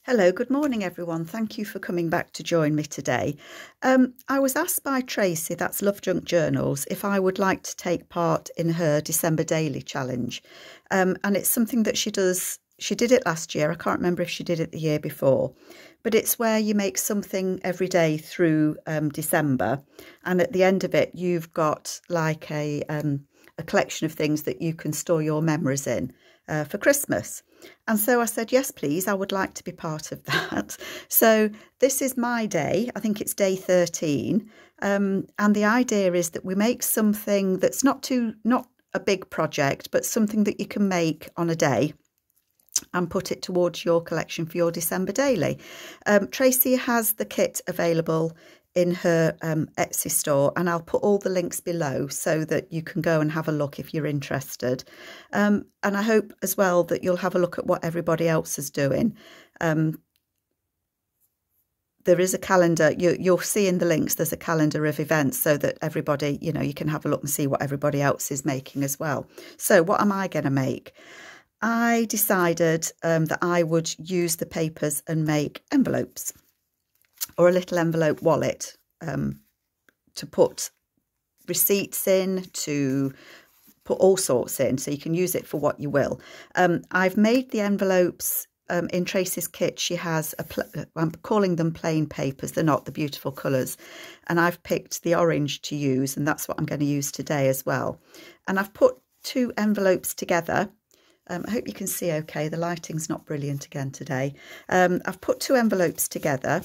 Hello, good morning everyone. Thank you for coming back to join me today. I was asked by Tracy, that's Love Junk Journals, if I would like to take part in her December Daily Challenge. And it's something that she does. She did it last year. I can't remember if she did it the year before. But it's where you make something every day through December. And at the end of it, you've got like a collection of things that you can store your memories in for Christmas. And so I said, yes, please, I would like to be part of that. So this is my day. I think it's day 13. And the idea is that we make something that's not a big project, but something that you can make on a day and put it towards your collection for your December daily. Tracy has the kit available in her Etsy store, and I'll put all the links below so that you can go and have a look if you're interested. And I hope as well that you'll have a look at what everybody else is doing. There is a calendar, you'll see in the links, there's a calendar of events so that everybody, you can have a look and see what everybody else is making as well. So what am I going to make? I decided that I would use the papers and make envelopes, or a little envelope wallet to put receipts in, to put all sorts in, so you can use it for what you will. I've made the envelopes in Tracy's kit. She has, I'm calling them plain papers, they're not the beautiful colours. And I've picked the orange to use, and that's what I'm going to use today as well. And I've put two envelopes together. I hope you can see okay, the lighting's not brilliant again today. I've put two envelopes together.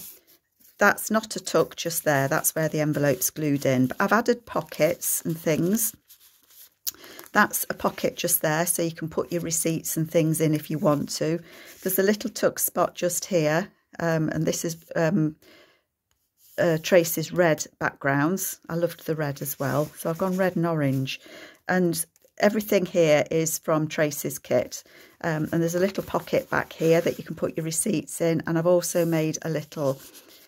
That's not a tuck just there, that's where the envelope's glued in. But I've added pockets and things. That's a pocket just there, so you can put your receipts and things in if you want to. There's a little tuck spot just here, and this is Tracy's red backgrounds. I loved the red as well, so I've gone red and orange. And everything here is from Tracy's kit. And there's a little pocket back here that you can put your receipts in. And I've also made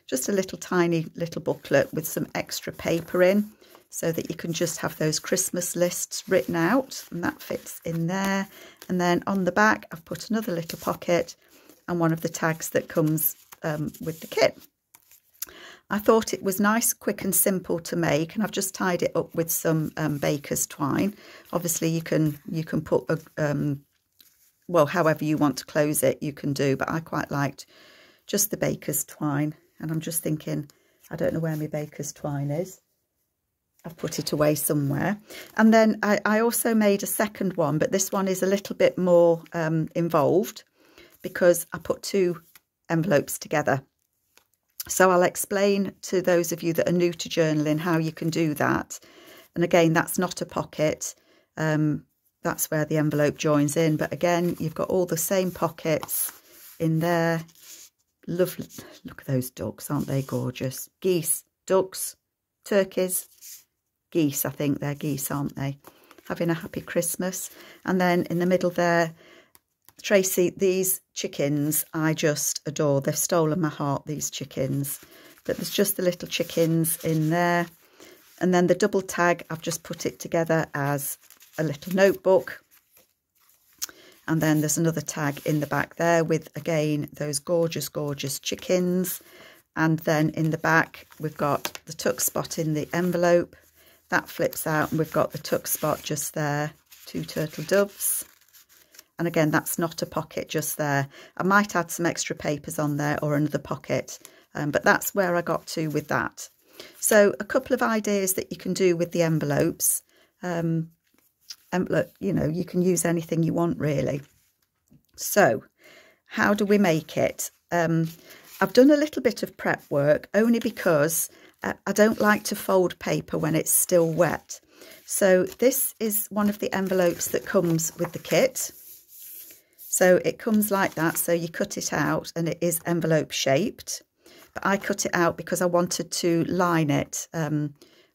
just a little tiny little booklet with some extra paper in, so that you can just have those Christmas lists written out, and that fits in there. And then on the back, I've put another little pocket and one of the tags that comes with the kit. I thought it was nice, quick and simple to make, and I've just tied it up with some baker's twine. Obviously, you can put well, however you want to close it, you can do, but I quite liked just the baker's twine. And I'm just thinking, I don't know where my baker's twine is. I've put it away somewhere. And then I also made a second one, but this one is a little bit more involved because I put two envelopes together. So I'll explain to those of you that are new to journaling how you can do that. And again, that's not a pocket. That's where the envelope joins in. But again, you've got all the same pockets in there. Lovely. Look at those ducks, aren't they gorgeous? Geese, ducks, turkeys, geese. I think they're geese, aren't they? Having a happy Christmas. And then in the middle there, Tracy, these chickens I just adore. They've stolen my heart, these chickens. But there's just the little chickens in there. And then the double tag, I've just put it together as a little notebook. And then there's another tag in the back there with, again, those gorgeous, gorgeous chickens. And then in the back, we've got the tuck spot in the envelope. That flips out, and we've got the tuck spot just there. Two turtle doves. And again, that's not a pocket just there. I might add some extra papers on there or another pocket. But that's where I got to with that. So a couple of ideas that you can do with the envelopes. Look, you can use anything you want really. So how do we make it? I've done a little bit of prep work only because I don't like to fold paper when it's still wet. So this is one of the envelopes that comes with the kit. So it comes like that. So you cut it out and it is envelope shaped. But I cut it out because I wanted to line it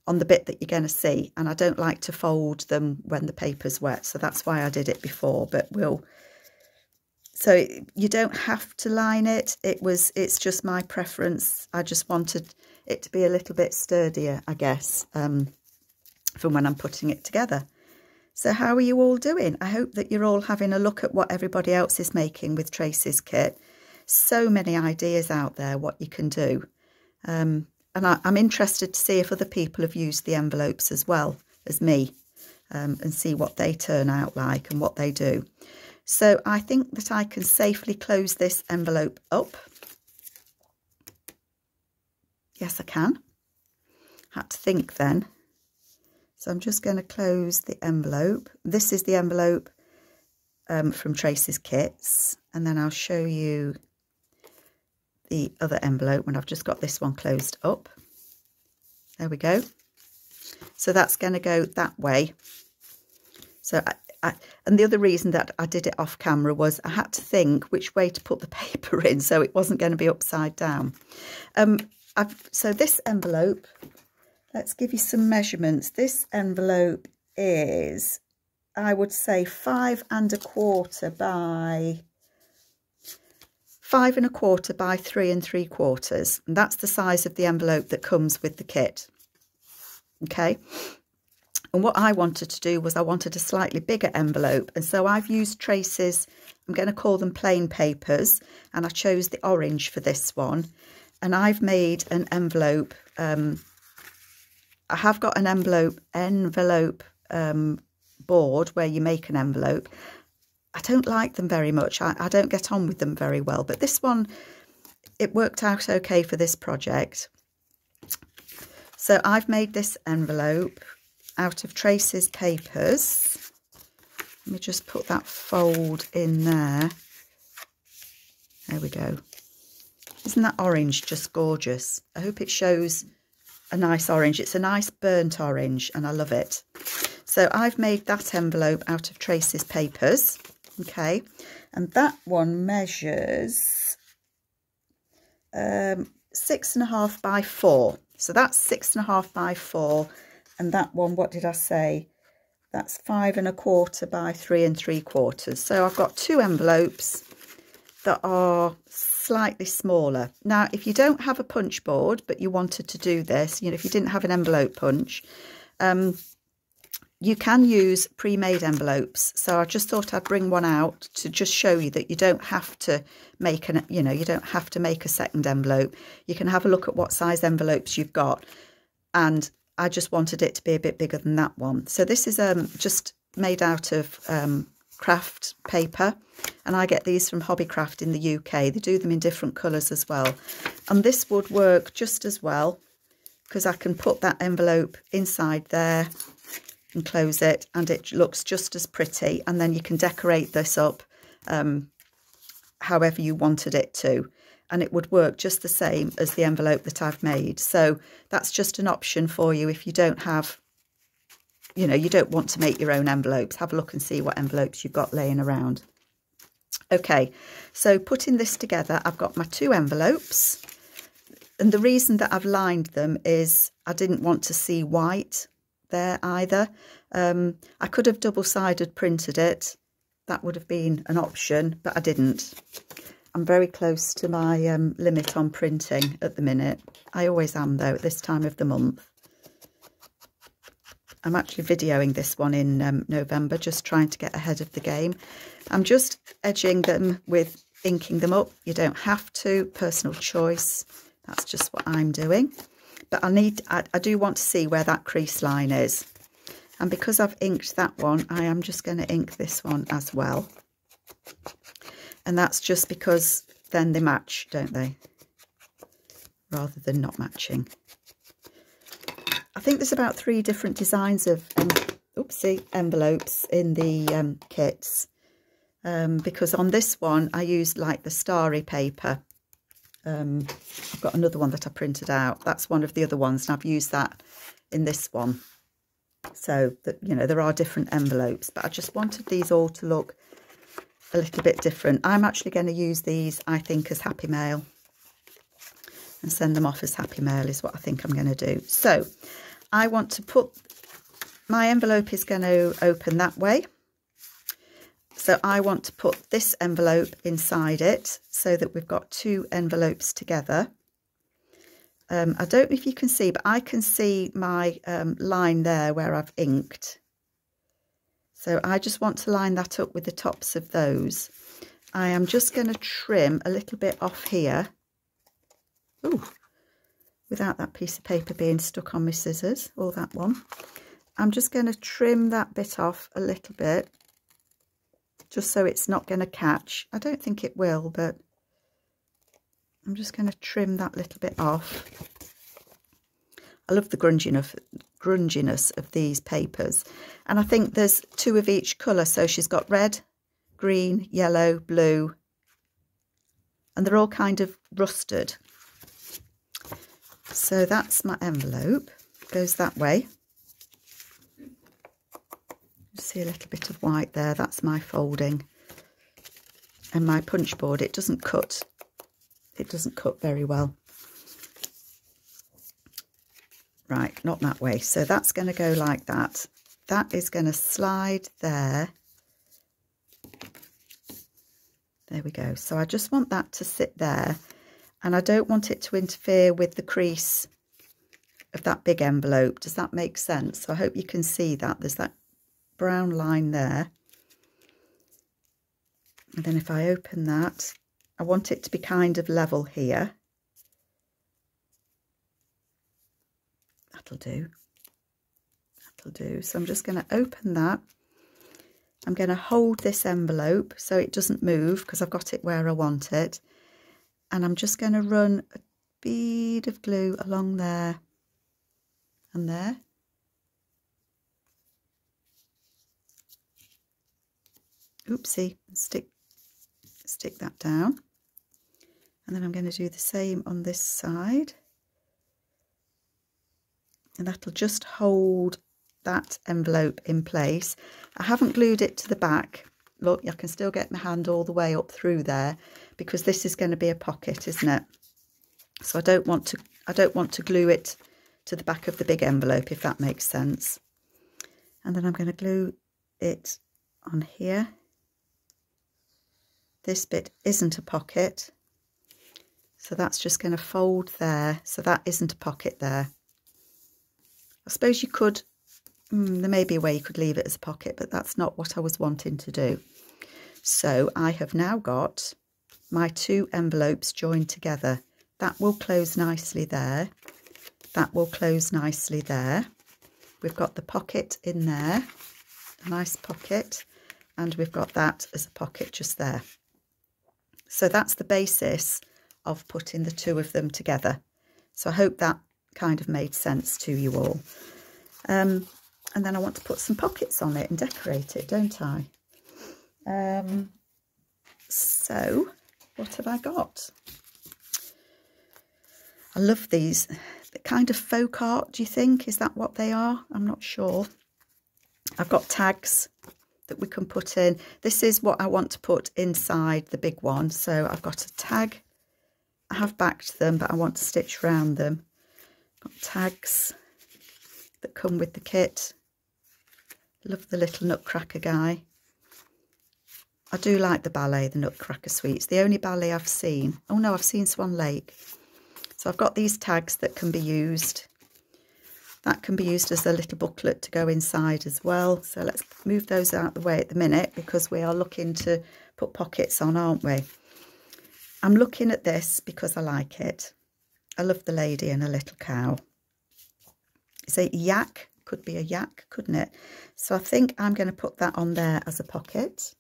on the bit that you're going to see, and I don't like to fold them when the paper's wet, so that's why I did it before. But so you don't have to line it. It's just my preference. I just wanted it to be a little bit sturdier, I guess, from when I'm putting it together. So how are you all doing? I hope that you're all having a look at what everybody else is making with Tracy's kit. so many ideas out there what you can do. And I'm interested to see if other people have used the envelopes as well as me, and see what they turn out like and what they do. So I think that I can safely close this envelope up. Yes, I can. Had to think then. So I'm just going to close the envelope. This is the envelope from Tracy's Kits, and then I'll show you the other envelope when I've just got this one closed up. There we go. So that's going to go that way. So and the other reason that I did it off camera was I had to think which way to put the paper in so it wasn't going to be upside down. So this envelope, let's give you some measurements. This envelope is, I would say, 5 1/4 by 5 1/4 by 3 3/4, and that's the size of the envelope that comes with the kit. Okay, and what I wanted to do was I wanted a slightly bigger envelope, and so I've used Tracy's, I'm going to call them plain papers, and I chose the orange for this one. And I've made an envelope. I have got an envelope board where you make an envelope. I don't like them very much. I don't get on with them very well. But this one, it worked out okay for this project. So I've made this envelope out of Tracy's papers. Let me just put that fold in there. There we go. Isn't that orange just gorgeous? I hope it shows a nice orange. It's a nice burnt orange and I love it. So I've made that envelope out of Tracy's papers. Okay, and that one measures 6.5 by 4. So that's 6.5 by 4. And that one, what did I say? That's 5 1/4 by 3 3/4. So I've got 2 envelopes that are slightly smaller. Now, if you don't have a punch board, but you wanted to do this, you know, if you didn't have an envelope punch, you can use pre-made envelopes. So I just thought I'd bring one out to just show you that you don't have to make an, you know, you don't have to make a second envelope. You can have a look at what size envelopes you've got. And I just wanted it to be a bit bigger than that one. So this is just made out of craft paper, and I get these from Hobbycraft in the UK. They do them in different colours as well. And this would work just as well because I can put that envelope inside there and close it, and it looks just as pretty. And then you can decorate this up however you wanted it to, and it would work just the same as the envelope that I've made. So that's just an option for you if you don't have, you know, you don't want to make your own envelopes. Have a look and see what envelopes you've got laying around. Okay, so putting this together, I've got my 2 envelopes, and the reason that I've lined them is I didn't want to see white there either. I could have double-sided printed it. That would have been an option, but I didn't. I'm very close to my limit on printing at the minute. I always am, though, at this time of the month. I'm actually videoing this one in November, just trying to get ahead of the game. I'm just edging them with inking them up. You don't have to, personal choice. That's just what I'm doing. But I do want to see where that crease line is. And because I've inked that one, I am just going to ink this one as well. And that's just because then they match, don't they? Rather than not matching. I think there's about 3 different designs of envelopes in the kits. Because on this one, I used like the starry paper. I've got another one that I printed out. That's one of the other ones, and I've used that in this one. So that, you know, there are different envelopes, but I just wanted these all to look a little bit different. I'm actually going to use these, I think, as Happy Mail and send them off as Happy Mail is what I think I'm going to do. So I want to put, my envelope is going to open that way. So I want to put this envelope inside it so that we've got 2 envelopes together. I don't know if you can see, but I can see my line there where I've inked. So I just want to line that up with the tops of those. I am just going to trim a little bit off here. Ooh, without that piece of paper being stuck on my scissors, or that one. I'm just going to trim that bit off a little bit, just so it's not going to catch. I don't think it will, but I'm just going to trim that little bit off. I love the grunginess of these papers. And I think there's 2 of each colour. So she's got red, green, yellow, blue. And they're all kind of rusted. So that's my envelope. Goes that way. See a little bit of white there. That's my folding. And my punch board, it doesn't cut. It doesn't cut very well. Right, not that way. So that's going to go like that. That is going to slide there. There we go. So I just want that to sit there. And I don't want it to interfere with the crease of that big envelope. Does that make sense? So I hope you can see that. There's that brown line there. And then if I open that, I want it to be kind of level here. That'll do. That'll do. So I'm just going to open that. I'm going to hold this envelope so it doesn't move because I've got it where I want it. And I'm just going to run a bead of glue along there and there. Oopsie, stick that down. And then I'm going to do the same on this side. And that'll just hold that envelope in place. I haven't glued it to the back. Look, I can still get my hand all the way up through there because this is going to be a pocket, isn't it? So I don't want to glue it to the back of the big envelope, if that makes sense. And then I'm going to glue it on here. This bit isn't a pocket, so that's just going to fold there. So that isn't a pocket there. I suppose you could, there may be a way you could leave it as a pocket, but that's not what I was wanting to do. So I have now got my 2 envelopes joined together. That will close nicely there. That will close nicely there. We've got the pocket in there, a nice pocket, and we've got that as a pocket just there. So that's the basis of putting the 2 of them together. So I hope that kind of made sense to you all. And then I want to put some pockets on it and decorate it, don't I? So what have I got? I love these. The kind of folk art, do you think? Is that what they are? I'm not sure. I've got tags that we can put in. This is what I want to put inside the big one. So I've got a tag. I have backed them, but I want to stitch around them. Got tags that come with the kit. Love the little Nutcracker guy. I do like the ballet, the Nutcracker Suite. It's the only ballet I've seen. Oh no, I've seen Swan Lake. So I've got these tags that can be used. That can be used as a little booklet to go inside as well. So let's move those out the way at the minute because we are looking to put pockets on, aren't we? I'm looking at this because I like it. I love the lady and a little cow. It's a yak. Could be a yak, couldn't it? So I think I'm going to put that on there as a pocket.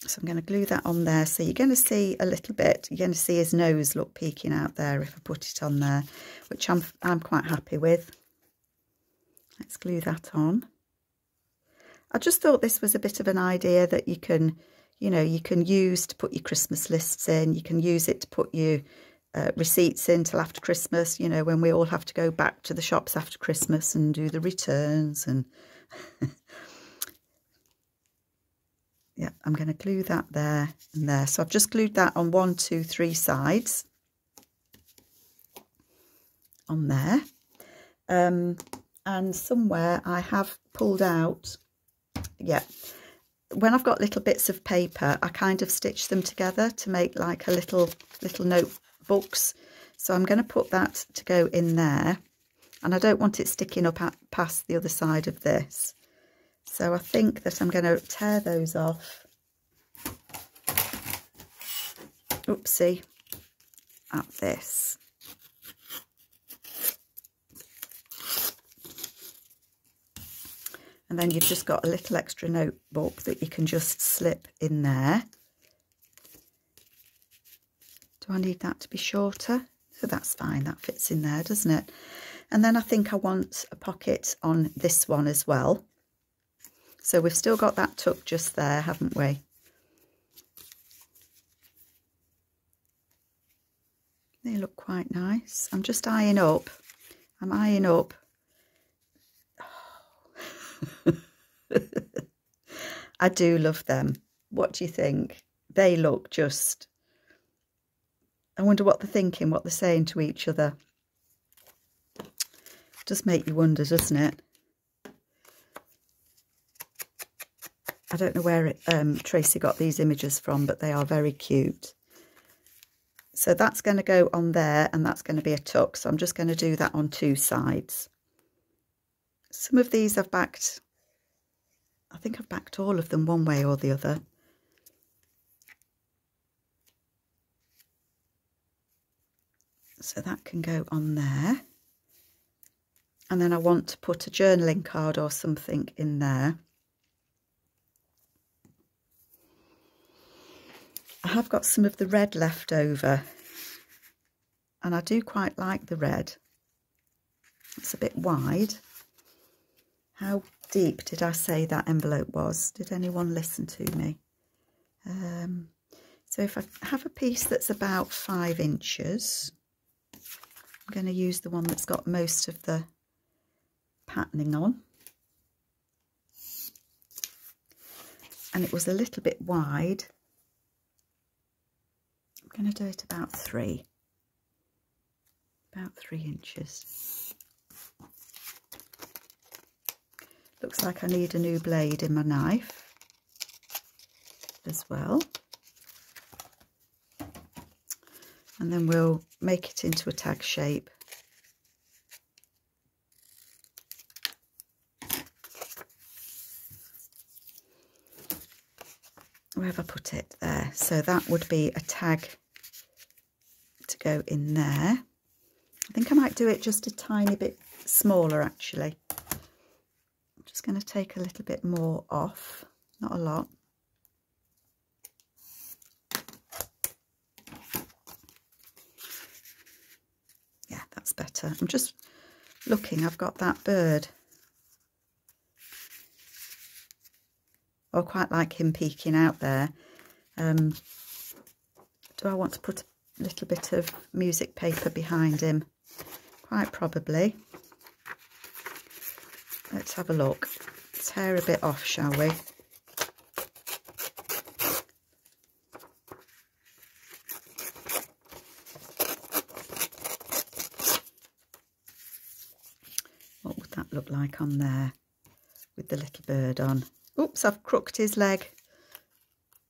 So I'm going to glue that on there. So you're going to see a little bit. You're going to see his nose look peeking out there if I put it on there, which I'm quite happy with. Let's glue that on. I just thought this was a bit of an idea that you can, you know, you can use to put your Christmas lists in. You can use it to put your receipts in till after Christmas, you know, when we all have to go back to the shops after Christmas and do the returns and... Yeah, I'm going to glue that there and there. So I've just glued that on 1, 2, 3 sides on there. And somewhere I have pulled out, yeah, when I've got little bits of paper, I kind of stitch them together to make like a little notebooks. So I'm going to put that to go in there. And I don't want it sticking up past the other side of this. So I think that I'm going to tear those off. Oopsie, at this. And then you've just got a little extra notebook that you can just slip in there. Do I need that to be shorter? So that's fine, that fits in there, doesn't it? And then I think I want a pocket on this one as well. So we've still got that tuck just there, haven't we? They look quite nice. I'm just eyeing up. I'm eyeing up. I do love them. What do you think? They look just... I wonder what they're thinking, what they're saying to each other. Does make you wonder, doesn't it? I don't know where Tracy got these images from, but they are very cute. So that's going to go on there, and that's going to be a tuck. So I'm just going to do that on two sides. Some of these I've backed... I think I've backed all of them one way or the other. So that can go on there. And then I want to put a journaling card or something in there. I have got some of the red left over. And I do quite like the red. It's a bit wide. How deep did I say that envelope was? Did anyone listen to me? So if I have a piece that's about 5 inches, I'm going to use the one that's got most of the patterning on. And it was a little bit wide. I'm going to do it about 3. About 3 inches. Looks like I need a new blade in my knife as well. And then we'll make it into a tag shape. Where have I put it? There. So that would be a tag to go in there. I think I might do it just a tiny bit smaller actually. I'm just going to take a little bit more off, not a lot. Yeah, that's better. I'm just looking, I've got that bird. I quite like him peeking out there. Do I want to put a little bit of music paper behind him? Quite probably. Let's have a look. Tear a bit off, shall we? What would that look like on there with the little bird on? Oops, I've crooked his leg.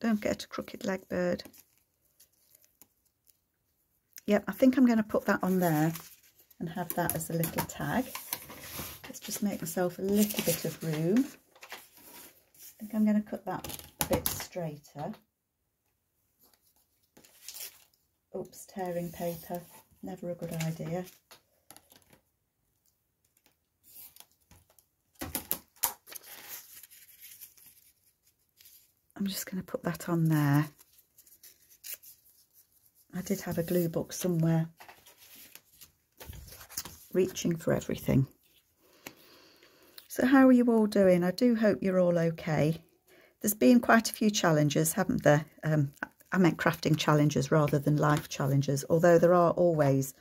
Don't get a crooked leg, bird. Yep, I think I'm going to put that on there and have that as a little tag. Let's just make myself a little bit of room. I think I'm going to cut that a bit straighter. Oops, tearing paper. Never a good idea. I'm just going to put that on there. I did have a glue book somewhere. Reaching for everything. So how are you all doing? I do hope you're all okay. There's been quite a few challenges, haven't there? I meant crafting challenges rather than life challenges, although there are always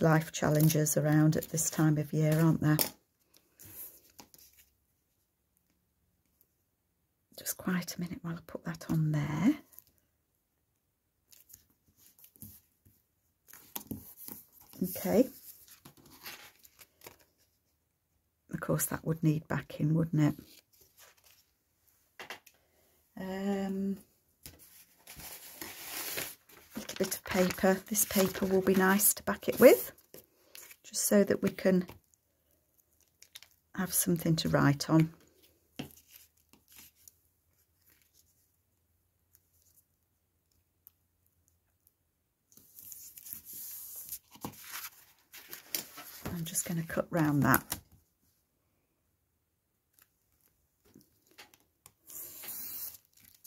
life challenges around at this time of year, aren't there? Just quite a minute while I put that on there. Okay. Of course, that would need backing, wouldn't it? A little bit of paper. This paper will be nice to back it with, just so that we can have something to write on. I'm just going to cut round that.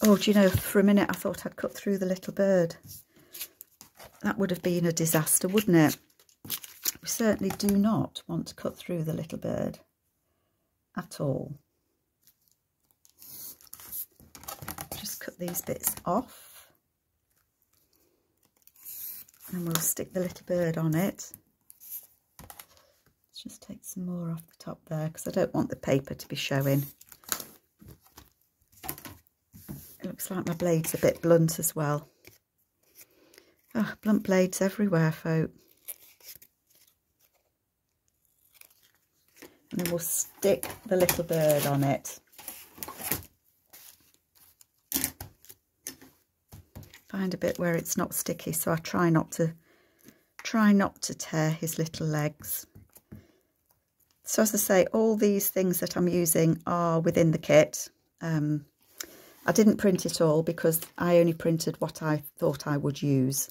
Oh, do you know, for a minute I thought I'd cut through the little bird. That would have been a disaster, wouldn't it? We certainly do not want to cut through the little bird at all. Just cut these bits off. And we'll stick the little bird on it. Let's just take some more off the top there because I don't want the paper to be showing. It looks like my blade's a bit blunt as well. Oh, blunt blades everywhere, folk. And then we'll stick the little bird on it. Find a bit where it's not sticky, so I try not to tear his little legs. So as I say, all these things that I'm using are within the kit. I didn't print it all because I only printed what I thought I would use.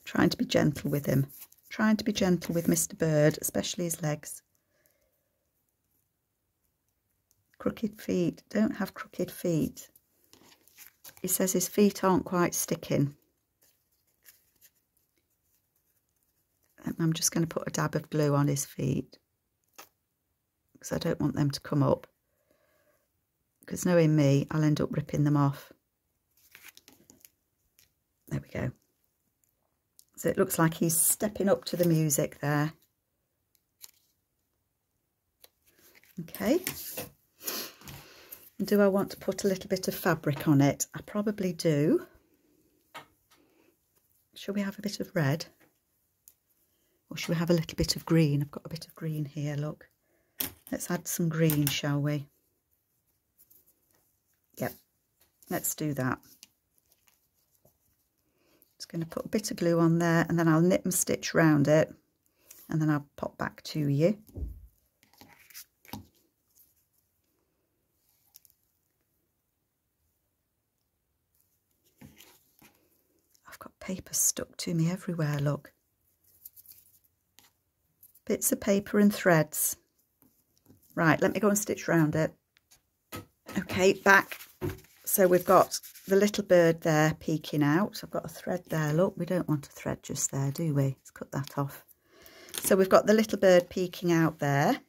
Trying to be gentle with him. Trying to be gentle with Mr. Bird, especially his legs. Crooked feet. Don't have crooked feet. He says his feet aren't quite sticking. I'm just going to put a dab of glue on his feet because I don't want them to come up, because knowing me, I'll end up ripping them off. There we go. So it looks like he's stepping up to the music there. Okay. And do I want to put a little bit of fabric on it? I probably do. Shall we have a bit of red? Or should we have a little bit of green? I've got a bit of green here, look. Let's add some green, shall we? Yep, let's do that. Just going to put a bit of glue on there and then I'll knit and stitch round it and then I'll pop back to you. I've got paper stuck to me everywhere, look. Bits of paper and threads. Right, let me go and stitch round it. Okay, back. So we've got the little bird there peeking out. I've got a thread there, look. We don't want a thread just there, do we? Let's cut that off. So we've got the little bird peeking out there.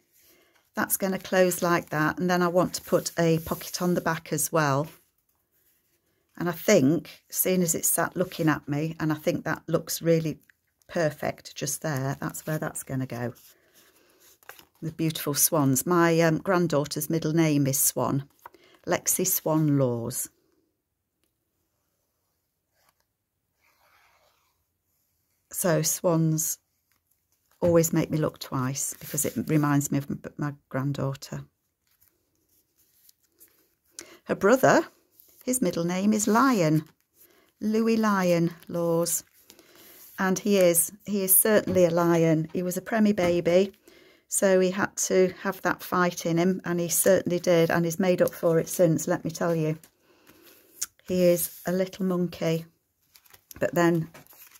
That's going to close like that. And then I want to put a pocket on the back as well. And I think, seeing as it's sat looking at me, and I think that looks really perfect just there, that's where that's going to go. The beautiful swans. My granddaughter's middle name is Swan, Lexi Swan Laws. So swans always make me look twice because it reminds me of my granddaughter. Her brother, his middle name is Lion, Louis Lion Laws. And he is certainly a lion. He was a preemie baby, so he had to have that fight in him, and he certainly did, and he's made up for it since, let me tell you. He is a little monkey, but then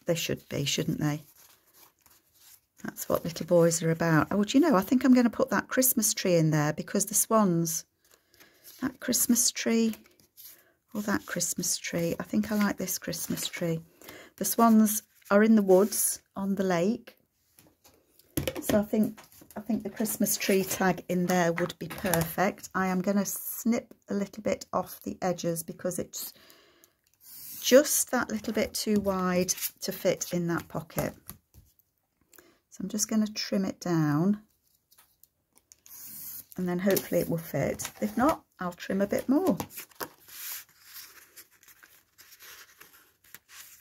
they should be, shouldn't they? That's what little boys are about. Oh, do you know, I think I'm going to put that Christmas tree in there because the swans, that Christmas tree, or that Christmas tree, I think I like this Christmas tree. The swans are in the woods on the lake, so I think the Christmas tree tag in there would be perfect. I am going to snip a little bit off the edges because it's just that little bit too wide to fit in that pocket. So I'm just going to trim it down and then hopefully it will fit. If not, I'll trim a bit more.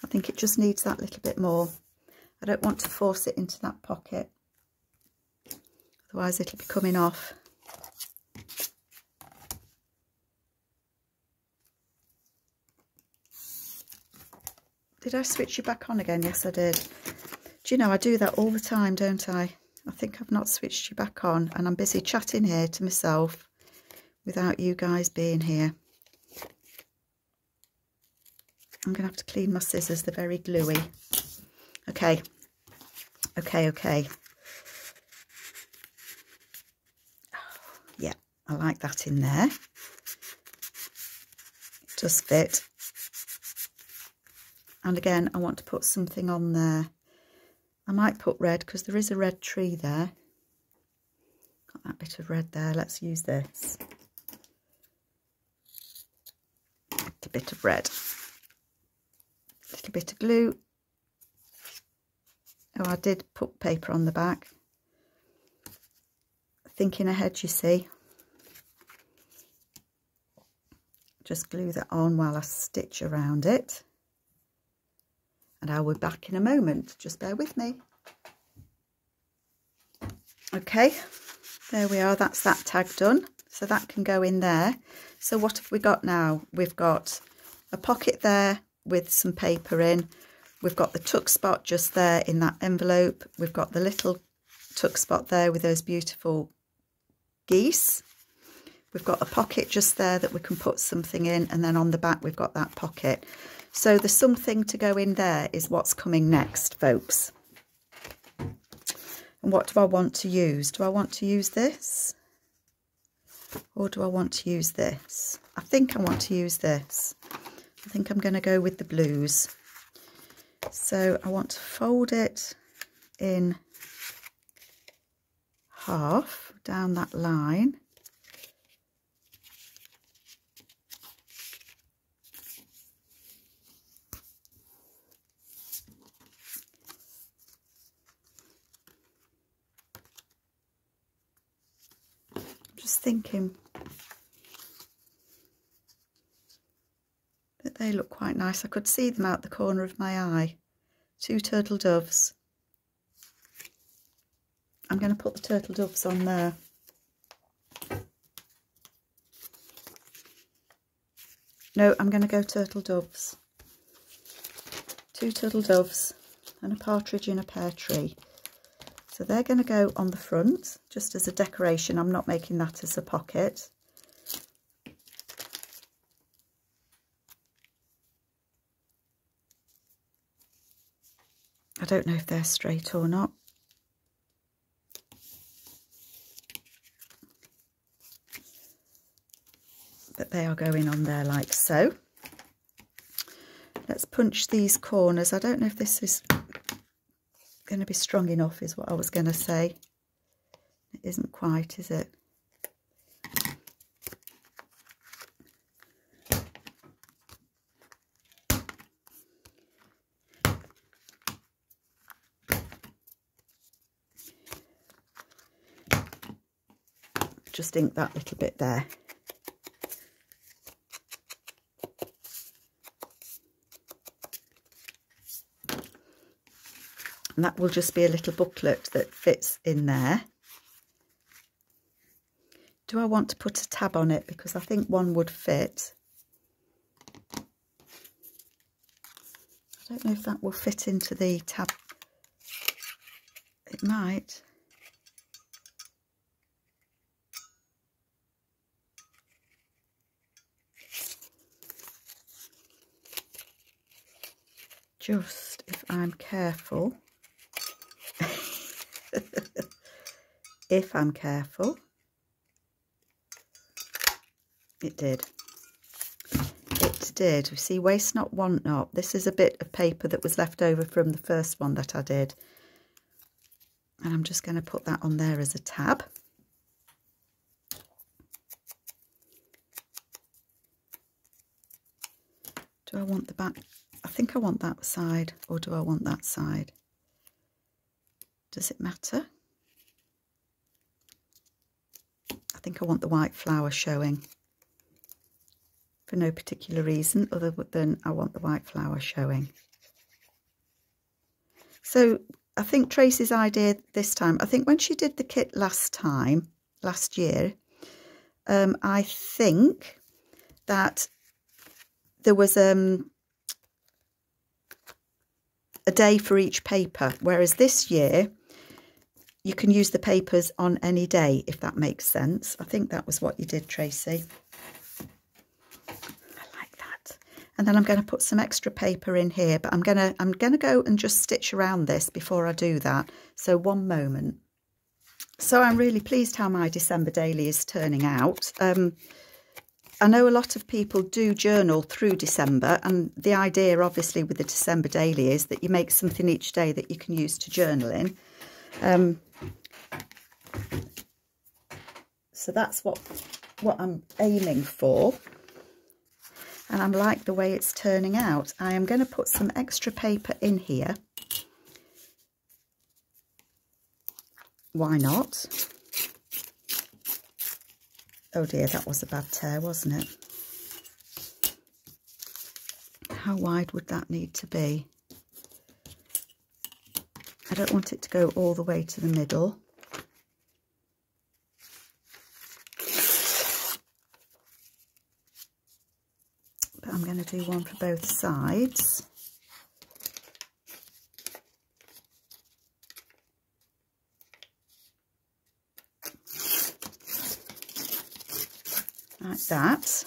I think it just needs that little bit more. I don't want to force it into that pocket, otherwise it'll be coming off. Did I switch you back on again? Yes, I did. Do you know, I do that all the time, don't I? I think I've not switched you back on and I'm busy chatting here to myself without you guys being here. I'm going to have to clean my scissors. They're very gluey. Okay. Okay. Yeah, I like that in there. It does fit. And again, I want to put something on there. I might put red because there is a red tree there. Got that bit of red there. Let's use this. A bit of red. A little bit of glue. Oh, I did put paper on the back. Thinking ahead, you see. Just glue that on while I stitch around it. And I'll be back in a moment. Just bear with me. Okay, there we are. That's that tag done. So that can go in there. So what have we got now? We've got a pocket there with some paper in. We've got the tuck spot just there in that envelope. We've got the little tuck spot there with those beautiful geese. We've got a pocket just there that we can put something in, and then on the back we've got that pocket. So the something to go in there is what's coming next, folks. And what do I want to use? Do I want to use this? Or do I want to use this? I think I want to use this. I think I'm going to go with the blues. So I want to fold it in half down that line. Just thinking that they look quite nice. I could see them out the corner of my eye. 2 turtle doves. I'm going to put the turtle doves on there. No, I'm going to go turtle doves. 2 turtle doves and a partridge in a pear tree. So they're going to go on the front, just as a decoration. I'm not making that as a pocket. I don't know if they're straight or not. But they are going on there like so. Let's punch these corners. I don't know if this is going to be strong enough, is what I was going to say. It isn't quite, is it? Just ink that little bit there. And that will just be a little booklet that fits in there. Do I want to put a tab on it? Because I think one would fit. I don't know if that will fit into the tab. It might. Just if I'm careful. If I'm careful. It did. It did. You see, waste not, want not. This is a bit of paper that was left over from the first one that I did. And I'm just going to put that on there as a tab. Do I want the back? I think I want that side, or do I want that side? Does it matter? I think I want the white flower showing. For no particular reason other than I want the white flower showing. So I think Tracy's idea this time, I think when she did the kit last year, I think that there was a day for each paper, whereas this year you can use the papers on any day, if that makes sense. I think that was what you did, Tracy. I like that. And then I'm going to put some extra paper in here, but I'm gonna go and just stitch around this before I do that. So one moment. So I'm really pleased how my December daily is turning out. I know a lot of people do journal through December, and the idea obviously with the December daily is that you make something each day that you can use to journal in. So that's what I'm aiming for, and I like the way it's turning out. I am going to put some extra paper in here. Why not? Oh dear, that was a bad tear, wasn't it? How wide would that need to be? I don't want it to go all the way to the middle. But I'm going to do one for both sides. Like that.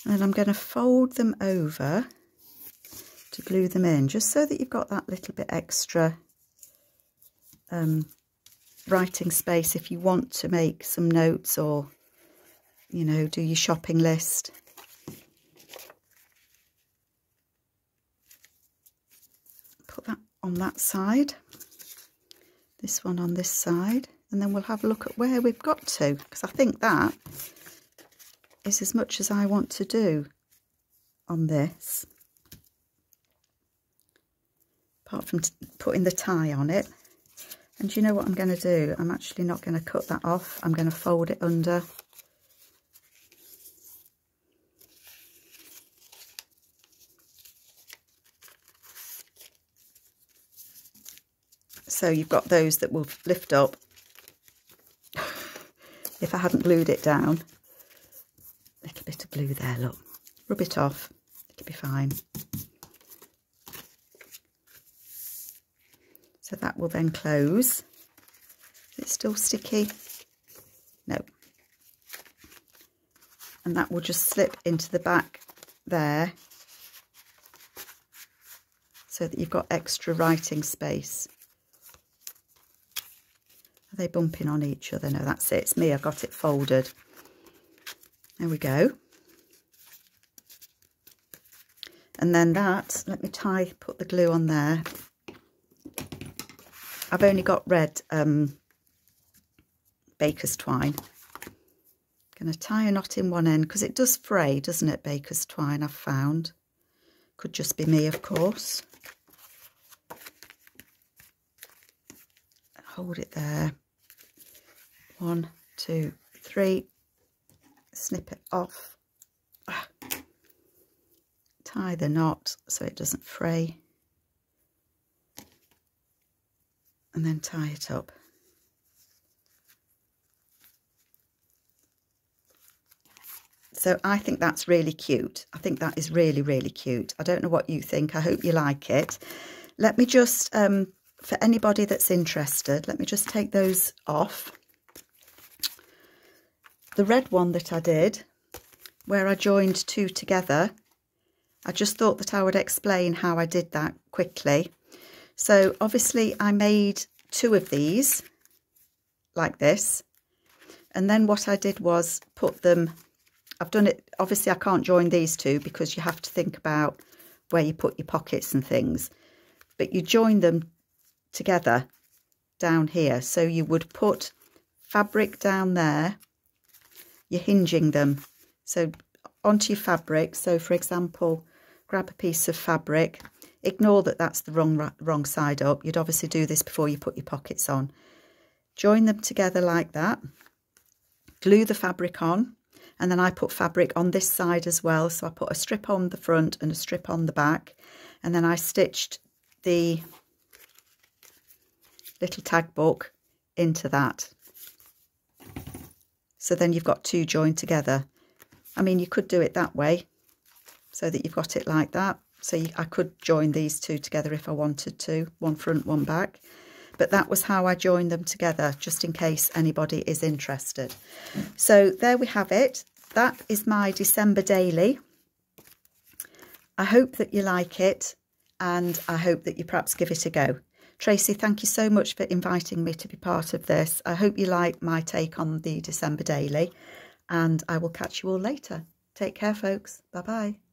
And then I'm going to fold them over to glue them in, just so that you've got that little bit extra writing space if you want to make some notes or, you know, do your shopping list. Put that on that side, this one on this side, and then we'll have a look at where we've got to, because I think that is as much as I want to do on this, apart from putting the tie on it. And you know what I'm going to do? I'm actually not going to cut that off. I'm going to fold it under. So you've got those that will lift up if I hadn't glued it down. A little bit of glue there, look. Rub it off, it'll be fine. So that will then close. Is it still sticky? No. And that will just slip into the back there, so that you've got extra writing space. Are they bumping on each other? No, that's it. It's me. I've got it folded. There we go. And then that, let me put the glue on there. I've only got red baker's twine. I'm going to tie a knot in one end, because it does fray, doesn't it, baker's twine, I've found. Could just be me, of course. Hold it there. 1, 2, 3. Snip it off. Tie the knot so it doesn't fray. And then tie it up. So I think that's really cute. I think that is really, really cute. I don't know what you think. I hope you like it. Let me just, for anybody that's interested, let me just take those off. The red one that I did, where I joined two together, I just thought that I would explain how I did that quickly. So obviously I made 2 of these like this, and then what I did was put them, I've done it, obviously I can't join these 2 because you have to think about where you put your pockets and things, but you join them together down here. So you would put fabric down there, you're hinging them so onto your fabric. So for example, grab a piece of fabric, ignore that that's the wrong side up. You'd obviously do this before you put your pockets on. Join them together like that, glue the fabric on, and then I put fabric on this side as well. So I put a strip on the front and a strip on the back, and then I stitched the little tag book into that. So then you've got 2 joined together. I mean, you could do it that way so that you've got it like that. So I could join these 2 together if I wanted to, one front, one back. But that was how I joined them together, just in case anybody is interested. So there we have it. That is my December daily. I hope that you like it, and I hope that you perhaps give it a go. Tracy, thank you so much for inviting me to be part of this. I hope you like my take on the December Daily, and I will catch you all later. Take care, folks. Bye-bye.